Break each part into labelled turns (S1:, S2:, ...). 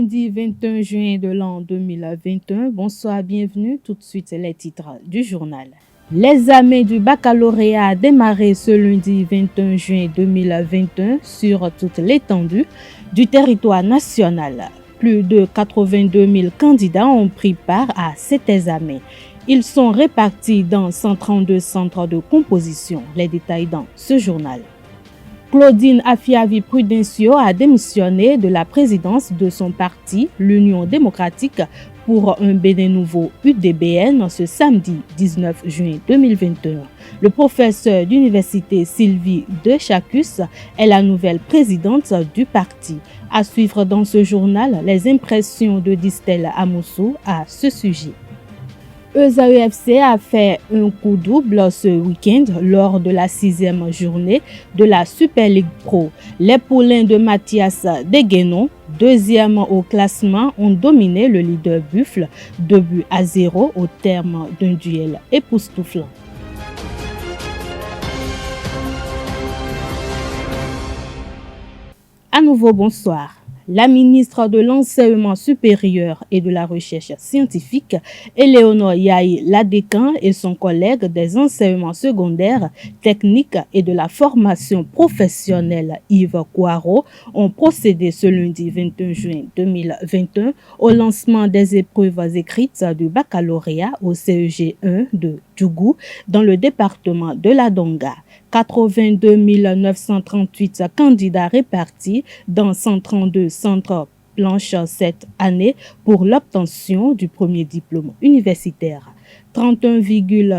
S1: lundi 21 juin de l'an 2021. Bonsoir, bienvenue. Tout de suite, les titres du journal. L'examen du baccalauréat a démarré ce lundi 21 juin 2021 sur toute l'étendue du territoire national. Plus de 82 000 candidats ont pris part à cet examen. Ils sont répartis dans 132 centres de composition. Les détails dans ce journal. Claudine Afiavi-Prudencio a démissionné de la présidence de son parti, l'Union démocratique, pour un Bénin nouveau UDBN ce samedi 19 juin 2021. Le professeur d'université Sylvie De Chacus est la nouvelle présidente du parti. À suivre dans ce journal les impressions de Distel Amoussou à ce sujet. ESA-EFC a fait un coup double ce week-end lors de la 6e journée de la Super League Pro. Les poulains de Mathias Deguenon, deuxième au classement, ont dominé le leader Buffle 2-0 au terme d'un duel époustouflant. À nouveau, bonsoir. La ministre de l'Enseignement supérieur et de la Recherche scientifique, Éléonore Yaye Ladécan, et son collègue des enseignements secondaires, techniques et de la formation professionnelle, Yves Kouaro, ont procédé ce lundi 21 juin 2021 au lancement des épreuves écrites du baccalauréat au CEG 1 de Djougou dans le département de la Donga. 82 938 candidats répartis dans 132 centres planches cette année pour l'obtention du premier diplôme universitaire. 31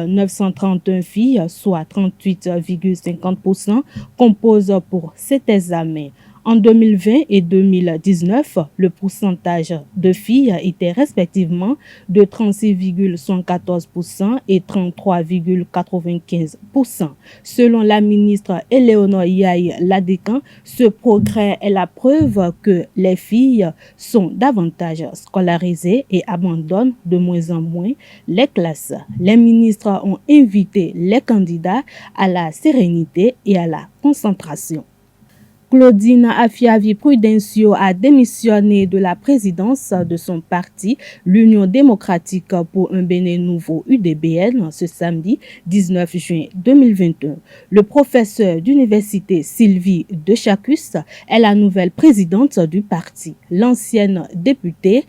S1: 931 filles, soit 38,50%, composent pour cet examen. En 2020 et 2019, le pourcentage de filles était respectivement de 36,74% et 33,95%. Selon la ministre Éléonore Yaye Ladécan, ce progrès est la preuve que les filles sont davantage scolarisées et abandonnent de moins en moins les classes. Les ministres ont invité les candidats à la sérénité et à la concentration. Claudine Afiavi-Prudencio a démissionné de la présidence de son parti, l'Union démocratique pour un Bénin nouveau UDBN, ce samedi 19 juin 2021. Le professeur d'université Sylvie De Chacus est la nouvelle présidente du parti. L'ancienne députée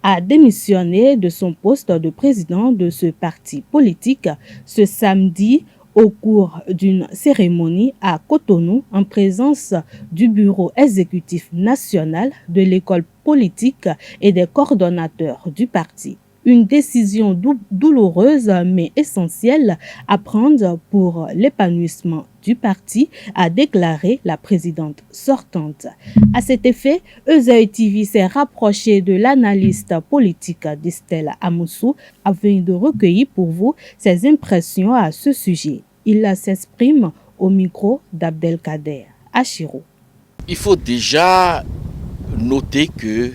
S1: a démissionné de son poste de président de ce parti politique ce samedi au cours d'une cérémonie à Cotonou en présence du bureau exécutif national, de l'école politique et des coordonnateurs du parti. Une décision douloureuse mais essentielle à prendre pour l'épanouissement du parti, a déclaré la présidente sortante. À cet effet, ESA TV s'est rapproché de l'analyste politique Distel Amoussou afin de recueillir pour vous ses impressions à ce sujet. Il s'exprime au micro d'Abdelkader Achiro.
S2: Il faut déjà noter que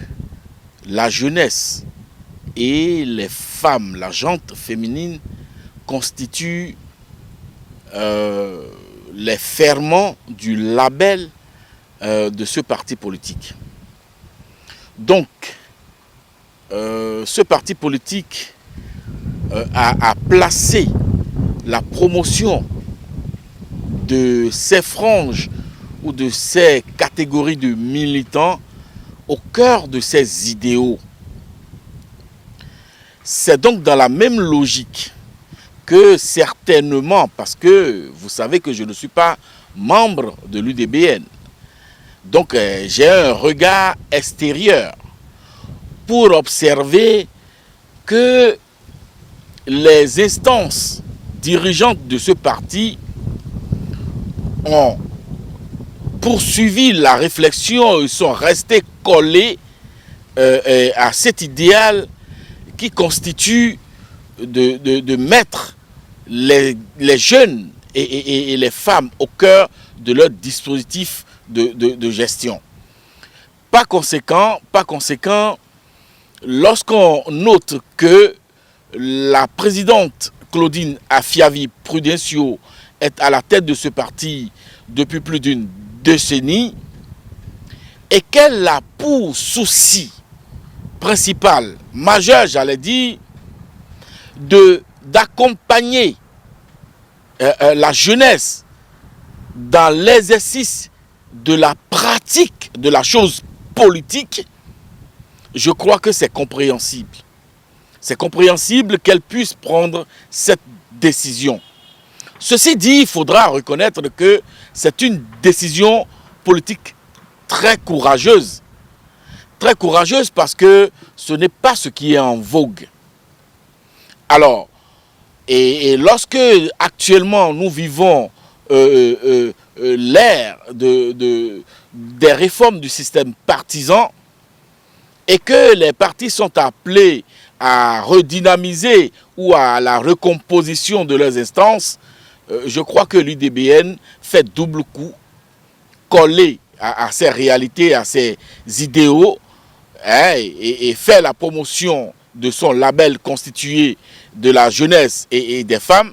S2: la jeunesse et les femmes, la gente féminine, constituent les ferments du label de ce parti politique. Donc, ce parti politique a placé la promotion de ces franges ou de ces catégories de militants au cœur de ses idéaux. C'est donc dans la même logique que certainement, parce que vous savez que je ne suis pas membre de l'UDBN, donc j'ai un regard extérieur pour observer que les instances dirigeantes de ce parti ont poursuivi la réflexion, ils sont restés collés à cet idéal qui constitue de mettre les jeunes et les femmes au cœur de leur dispositif de gestion. Par conséquent, lorsqu'on note que la présidente Claudine Afiavi-Prudencio est à la tête de ce parti depuis plus d'une décennie et qu'elle a pour souci principal, majeur, j'allais dire, d'accompagner la jeunesse dans l'exercice de la pratique de la chose politique, je crois que c'est compréhensible. C'est compréhensible qu'elle puisse prendre cette décision. Ceci dit, il faudra reconnaître que c'est une décision politique très courageuse. Très courageuse parce que ce n'est pas ce qui est en vogue. Alors, et lorsque actuellement nous vivons l'ère des réformes du système partisan et que les partis sont appelés à redynamiser ou à la recomposition de leurs instances, je crois que l'UDBN fait double coup, collé à ces réalités, à ces idéaux, hein, et fait la promotion de son label constitué de la jeunesse et des femmes,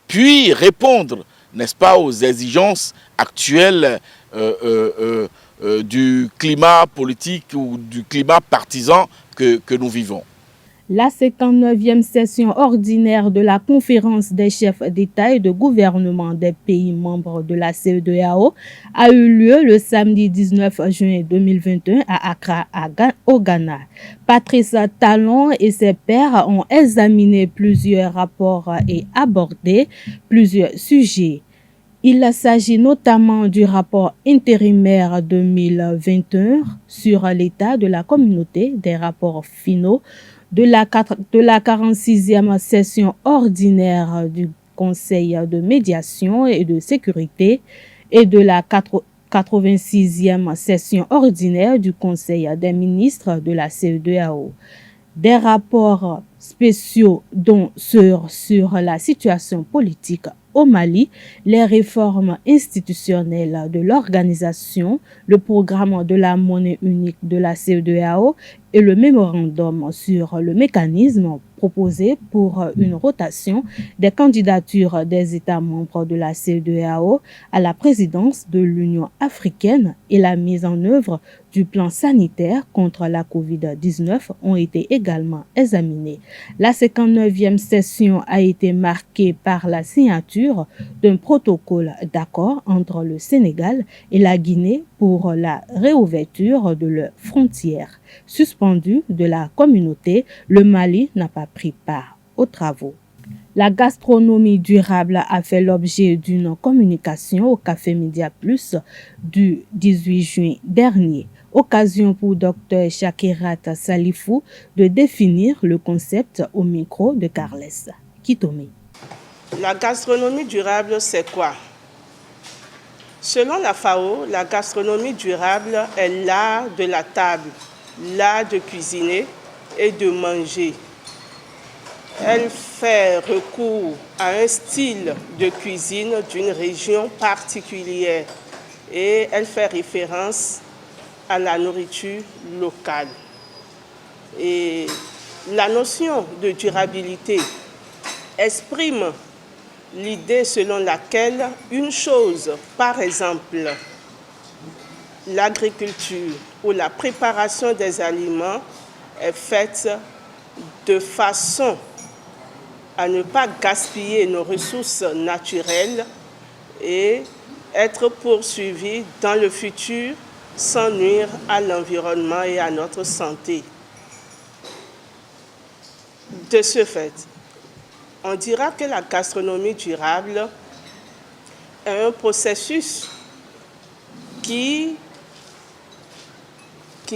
S2: puis répondre, n'est-ce pas, aux exigences actuelles du climat politique ou du climat partisan que nous vivons.
S1: La 59e session ordinaire de la conférence des chefs d'État et de gouvernement des pays membres de la CEDEAO a eu lieu le samedi 19 juin 2021 à Accra, au Ghana. Patrice Talon et ses pairs ont examiné plusieurs rapports et abordé plusieurs sujets. Il s'agit notamment du rapport intérimaire 2021 sur l'état de la communauté, des rapports finaux de la 46e session ordinaire du Conseil de médiation et de sécurité et de la 86e session ordinaire du Conseil des ministres de la CEDEAO. Des rapports spéciaux dont sur la situation politique au Mali, les réformes institutionnelles de l'organisation, le programme de la monnaie unique de la CEDEAO et le mémorandum sur le mécanisme proposé pour une rotation des candidatures des États membres de la CEDEAO à la présidence de l'Union africaine et la mise en œuvre du plan sanitaire contre la COVID-19 ont été également examinés. La 59e session a été marquée par la signature d'un protocole d'accord entre le Sénégal et la Guinée pour la réouverture de leurs frontières. Suspendu de la communauté, le Mali n'a pas pris part aux travaux. La gastronomie durable a fait l'objet d'une communication au Café Média Plus du 18 juin dernier. Occasion pour Dr Chakirat Salifou de définir le concept au micro de Carles Kitome.
S3: La gastronomie durable, c'est quoi? Selon la FAO, la gastronomie durable est l'art de la table, l'art de cuisiner et de manger. Elle fait recours à un style de cuisine d'une région particulière et elle fait référence à la nourriture locale. Et la notion de durabilité exprime l'idée selon laquelle une chose, par exemple l'agriculture ou la préparation des aliments, est faite de façon à ne pas gaspiller nos ressources naturelles et être poursuivie dans le futur sans nuire à l'environnement et à notre santé. De ce fait, on dira que la gastronomie durable est un processus qui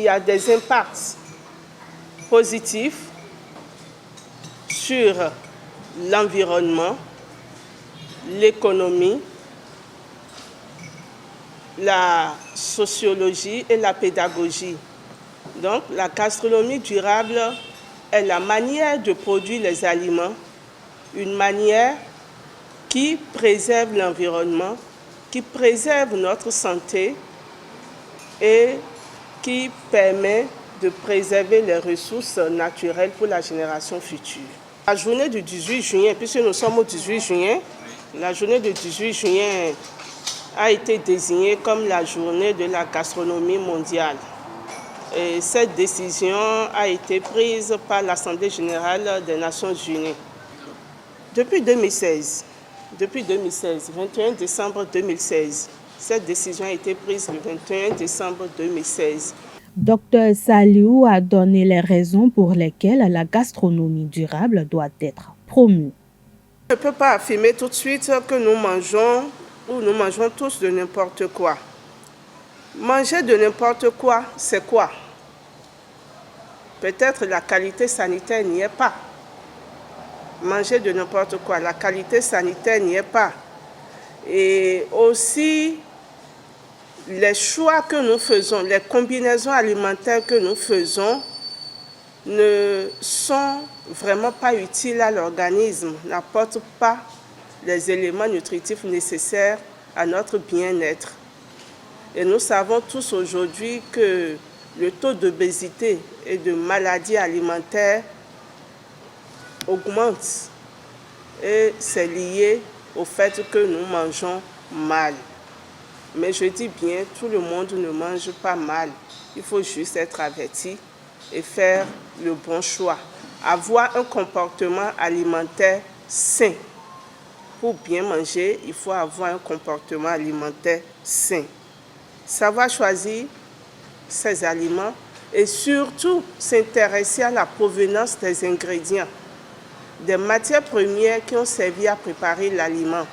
S3: a des impacts positifs sur l'environnement, l'économie, la sociologie et la pédagogie. Donc, la gastronomie durable est la manière de produire les aliments, une manière qui préserve l'environnement, qui préserve notre santé et qui permet de préserver les ressources naturelles pour la génération future. La journée du 18 juin, puisque nous sommes au 18 juin, la journée du 18 juin a été désignée comme la journée de la gastronomie mondiale. Et cette décision a été prise par l'Assemblée générale des Nations unies. Depuis 2016, 21 décembre 2016, cette décision a été prise le 21 décembre 2016.
S1: Dr Saliou a donné les raisons pour lesquelles la gastronomie durable doit être promue.
S3: Je ne peux pas affirmer tout de suite que nous mangeons ou nous mangeons tous de n'importe quoi. Manger de n'importe quoi, c'est quoi? Peut-être la qualité sanitaire n'y est pas. Manger de n'importe quoi, la qualité sanitaire n'y est pas. Et aussi, les choix que nous faisons, les combinaisons alimentaires que nous faisons ne sont vraiment pas utiles à l'organisme, n'apportent pas les éléments nutritifs nécessaires à notre bien-être. Et nous savons tous aujourd'hui que le taux d'obésité et de maladies alimentaires augmente. Et c'est lié au fait que nous mangeons mal. Mais je dis bien, tout le monde ne mange pas mal. Il faut juste être averti et faire le bon choix. Avoir un comportement alimentaire sain. Pour bien manger, il faut avoir un comportement alimentaire sain. Savoir choisir ses aliments et surtout s'intéresser à la provenance des ingrédients, des matières premières qui ont servi à préparer l'aliment.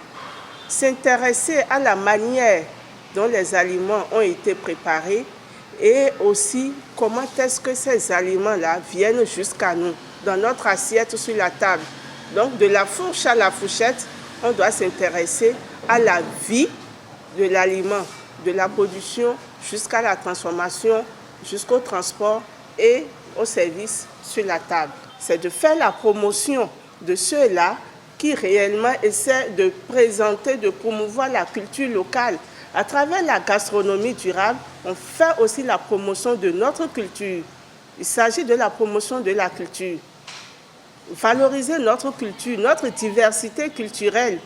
S3: S'intéresser à la manière dont les aliments ont été préparés et aussi comment est-ce que ces aliments-là viennent jusqu'à nous, dans notre assiette sur la table. Donc de la fourche à la fourchette, on doit s'intéresser à la vie de l'aliment, de la production jusqu'à la transformation, jusqu'au transport et au service sur la table. C'est de faire la promotion de ceux-là qui réellement essaient de présenter, de promouvoir la culture locale. À travers la gastronomie durable, on fait aussi la promotion de notre culture. Il s'agit de la promotion de la culture. Valoriser notre culture, notre diversité culturelle.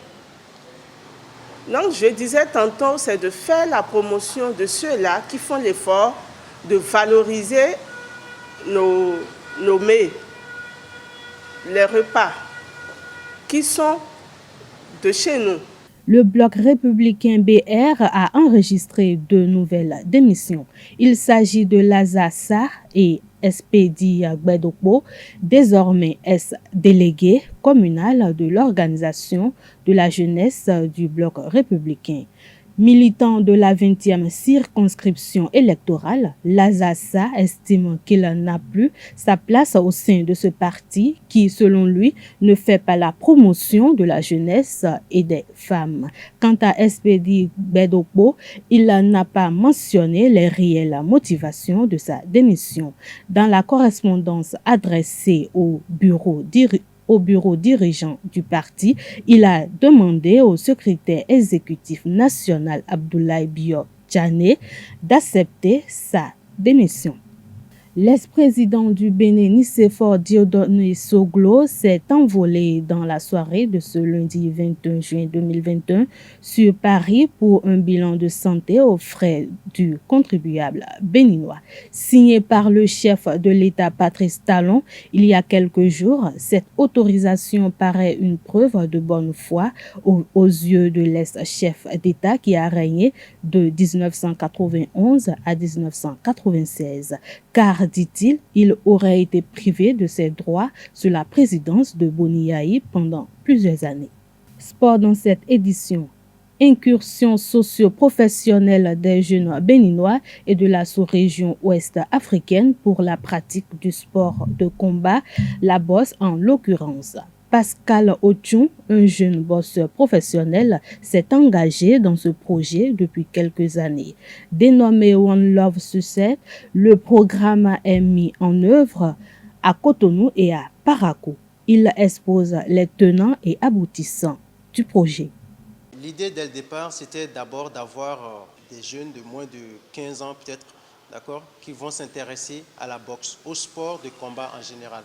S3: Donc, je disais tantôt, c'est de faire la promotion de ceux-là qui font l'effort de valoriser nos mets, les repas qui sont de chez nous.
S1: Le bloc républicain BR a enregistré 2 nouvelles démissions. Il s'agit de Laza Sarr et Espedi Gbedokpo, désormais délégué communal de l'organisation de la jeunesse du bloc républicain. Militant de la 20e circonscription électorale, Laza Sarr estime qu'il n'a plus sa place au sein de ce parti qui, selon lui, ne fait pas la promotion de la jeunesse et des femmes. Quant à Espedi Gbedokpo, il n'a pas mentionné les réelles motivations de sa démission. Dans la correspondance adressée au bureau dirigeant du parti, il a demandé au secrétaire exécutif national Abdoulaye Bio Djane d'accepter sa démission. L'ex-président du Bénin, Nicéphore Dieudonné Soglo, s'est envolé dans la soirée de ce lundi 21 juin 2021 sur Paris pour un bilan de santé aux frais du contribuable béninois. Signé par le chef de l'État Patrice Talon il y a quelques jours, cette autorisation paraît une preuve de bonne foi aux yeux de l'ex-chef d'État qui a régné de 1991 à 1996. Car, dit-il, il aurait été privé de ses droits sous la présidence de Boni Yayi pendant plusieurs années. Sport dans cette édition. Incursion socio-professionnelle des jeunes béninois et de la sous-région ouest africaine pour la pratique du sport de combat, la bosse en l'occurrence. Pascal Ochon, un jeune bosseur professionnel, s'est engagé dans ce projet depuis quelques années. Dénommé One Love Success, le programme est mis en œuvre à Cotonou et à Parakou. Il expose les tenants et aboutissants du projet.
S4: L'idée dès le départ, c'était d'abord d'avoir des jeunes de moins de 15 ans peut-être, d'accord, qui vont s'intéresser à la boxe, au sport de combat en général,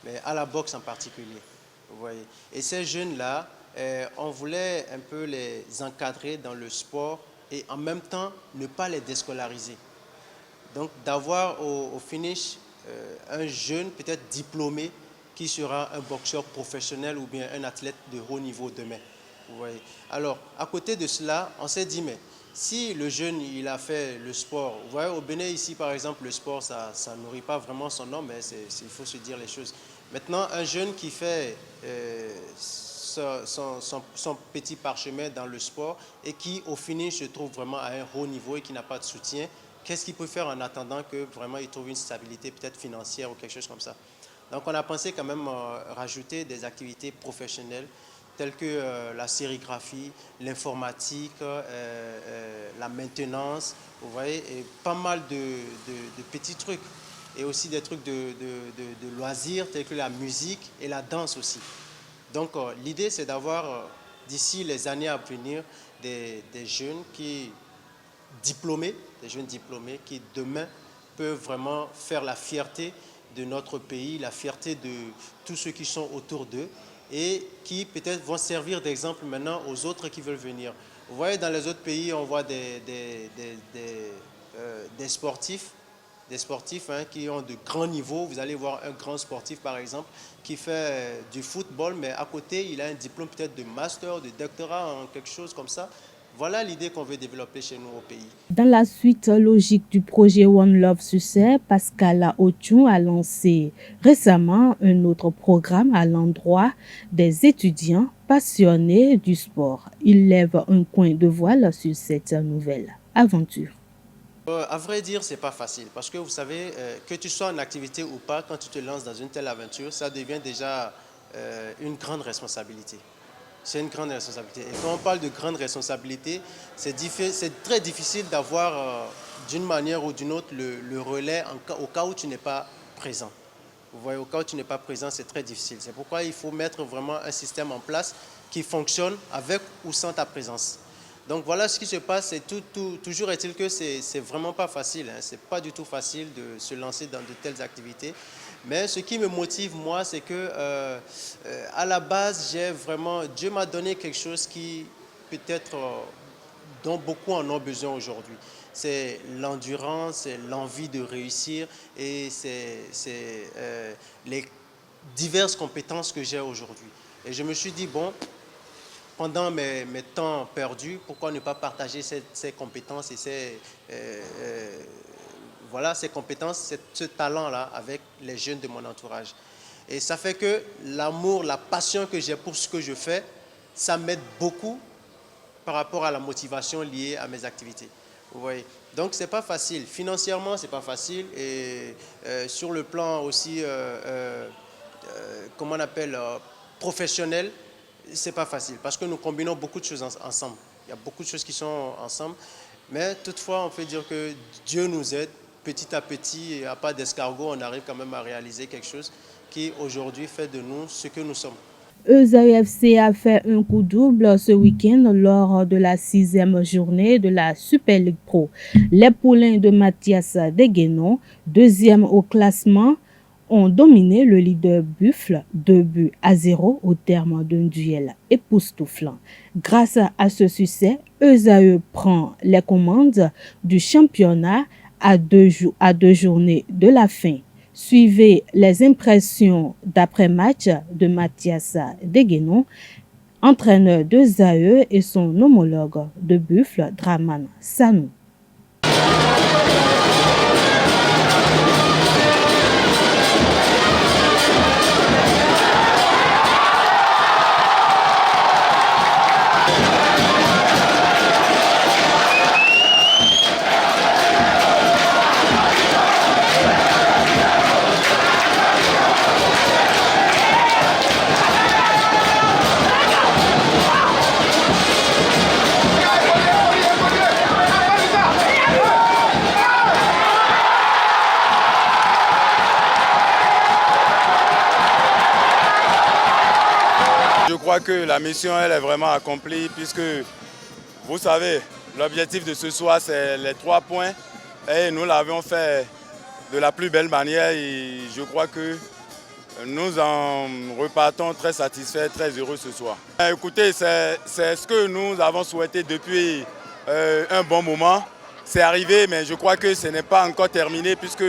S4: mais à la boxe en particulier. Vous voyez. Et ces jeunes-là, on voulait un peu les encadrer dans le sport et en même temps ne pas les déscolariser. Donc d'avoir au finish un jeune, peut-être diplômé, qui sera un boxeur professionnel ou bien un athlète de haut niveau demain. Vous voyez. Alors, à côté de cela, on s'est dit, mais si le jeune, il a fait le sport, vous voyez, au Bénin, ici, par exemple, le sport, ça ne nourrit pas vraiment son homme, mais il faut se dire les choses. Maintenant, un jeune qui fait son petit parchemin dans le sport et qui, au finish, se trouve vraiment à un haut niveau et qui n'a pas de soutien, qu'est-ce qu'il peut faire en attendant que vraiment il trouve une stabilité peut-être financière ou quelque chose comme ça? Donc, on a pensé quand même rajouter des activités professionnelles telles que la sérigraphie, l'informatique, la maintenance, vous voyez, et pas mal de petits trucs. Et aussi des trucs de loisirs tels que la musique et la danse aussi. Donc, l'idée, c'est d'avoir, d'ici les années à venir, des jeunes diplômés qui demain peuvent vraiment faire la fierté de notre pays, la fierté de tous ceux qui sont autour d'eux et qui peut-être vont servir d'exemple maintenant aux autres qui veulent venir. Vous voyez, dans les autres pays, on voit des sportifs, qui ont de grands niveaux. Vous allez voir un grand sportif, par exemple, qui fait du football, mais à côté, il a un diplôme peut-être de master, de doctorat, en quelque chose comme ça. Voilà l'idée qu'on veut développer chez nous au pays.
S1: Dans la suite logique du projet One Love Succès, Pascal Othioun a lancé récemment un autre programme à l'endroit des étudiants passionnés du sport. Il lève un coin de voile sur cette nouvelle aventure.
S4: À vrai dire, ce n'est pas facile parce que vous savez, que tu sois en activité ou pas, quand tu te lances dans une telle aventure, ça devient déjà une grande responsabilité. C'est une grande responsabilité. Et quand on parle de grande responsabilité, c'est très difficile d'avoir d'une manière ou d'une autre le relais au cas où tu n'es pas présent. Vous voyez, au cas où tu n'es pas présent, c'est très difficile. C'est pourquoi il faut mettre vraiment un système en place qui fonctionne avec ou sans ta présence. Donc voilà ce qui se passe. Toujours est-il que c'est vraiment pas facile. Hein. C'est pas du tout facile de se lancer dans de telles activités. Mais ce qui me motive, moi, c'est que à la base, Dieu m'a donné quelque chose qui peut-être dont beaucoup en ont besoin aujourd'hui. C'est l'endurance, c'est l'envie de réussir et c'est les diverses compétences que j'ai aujourd'hui. Et je me suis dit, bon, pendant mes temps perdus, pourquoi ne pas partager ces compétences et ces compétences, ce talent-là avec les jeunes de mon entourage. Et ça fait que l'amour, la passion que j'ai pour ce que je fais, ça m'aide beaucoup par rapport à la motivation liée à mes activités. Vous voyez. Donc, ce n'est pas facile. Financièrement, ce n'est pas facile. Et sur le plan aussi, professionnel, ce n'est pas facile. Parce que nous combinons beaucoup de choses ensemble. Il y a beaucoup de choses qui sont ensemble. Mais toutefois, on peut dire que Dieu nous aide. Petit à petit, à pas d'escargot, on arrive quand même à réaliser quelque chose qui aujourd'hui fait de nous ce que nous sommes.
S1: EUSA FC a fait un coup double ce week-end lors de la 6e journée de la Super League Pro. Les poulains de Mathias Deguenon, deuxième au classement, ont dominé le leader Buffle 2-0 au terme d'un duel époustouflant. Grâce à ce succès, EUSAE prend les commandes du championnat à deux journées de la fin. Suivez les impressions d'après-match de Mathias Deguenon, entraîneur d'EUSAE, et son homologue de Buffle, Draman Sanou.
S5: Je crois que la mission elle est vraiment accomplie puisque vous savez, l'objectif de ce soir c'est les 3 points et nous l'avons fait de la plus belle manière et je crois que nous en repartons très satisfaits, très heureux ce soir. Écoutez, c'est ce que nous avons souhaité depuis un bon moment c'est arrivé, mais je crois que ce n'est pas encore terminé puisque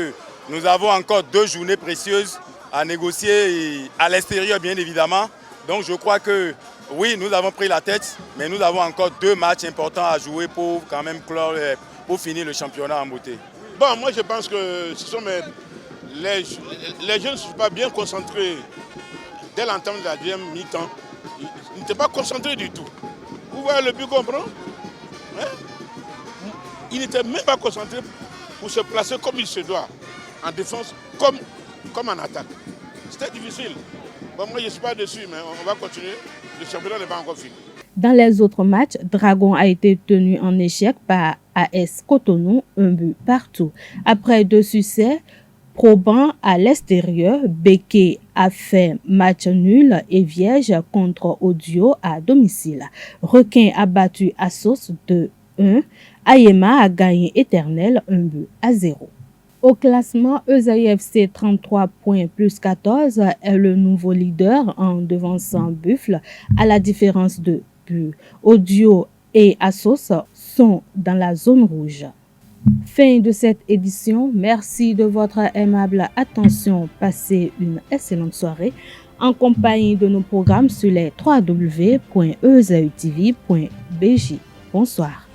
S5: nous avons encore 2 journées précieuses à négocier à l'extérieur, bien évidemment. Donc je crois que oui, nous avons pris la tête, mais nous avons encore 2 matchs importants à jouer pour quand même clore, pour finir le championnat en beauté.
S6: Bon, moi je pense que ce sont les jeunes ne sont pas bien concentrés dès l'entame de la deuxième mi-temps. Ils n'étaient pas concentrés du tout. Vous voyez le but qu'on prend, hein? Ils n'étaient même pas concentrés pour se placer comme il se doit, en défense comme en attaque. C'était difficile. Bon, moi je ne suis pas dessus, mais on va continuer. Le championnat n'est pas encore fini.
S1: Dans les autres matchs, Dragon a été tenu en échec par AS Cotonou, 1 but partout. Après 2 succès probants à l'extérieur, Béké a fait match nul et vierge contre Audio à domicile. Requin a battu Assos 2-1. Ayema a gagné Éternel 1-0. Au classement, ESAI-FC 33 points plus 14 est le nouveau leader en devançant Buffle à la différence de buts. Audio et Assos sont dans la zone rouge. Fin de cette édition. Merci de votre aimable attention. Passez une excellente soirée en compagnie de nos programmes sur les www.esaitv.bj. Bonsoir.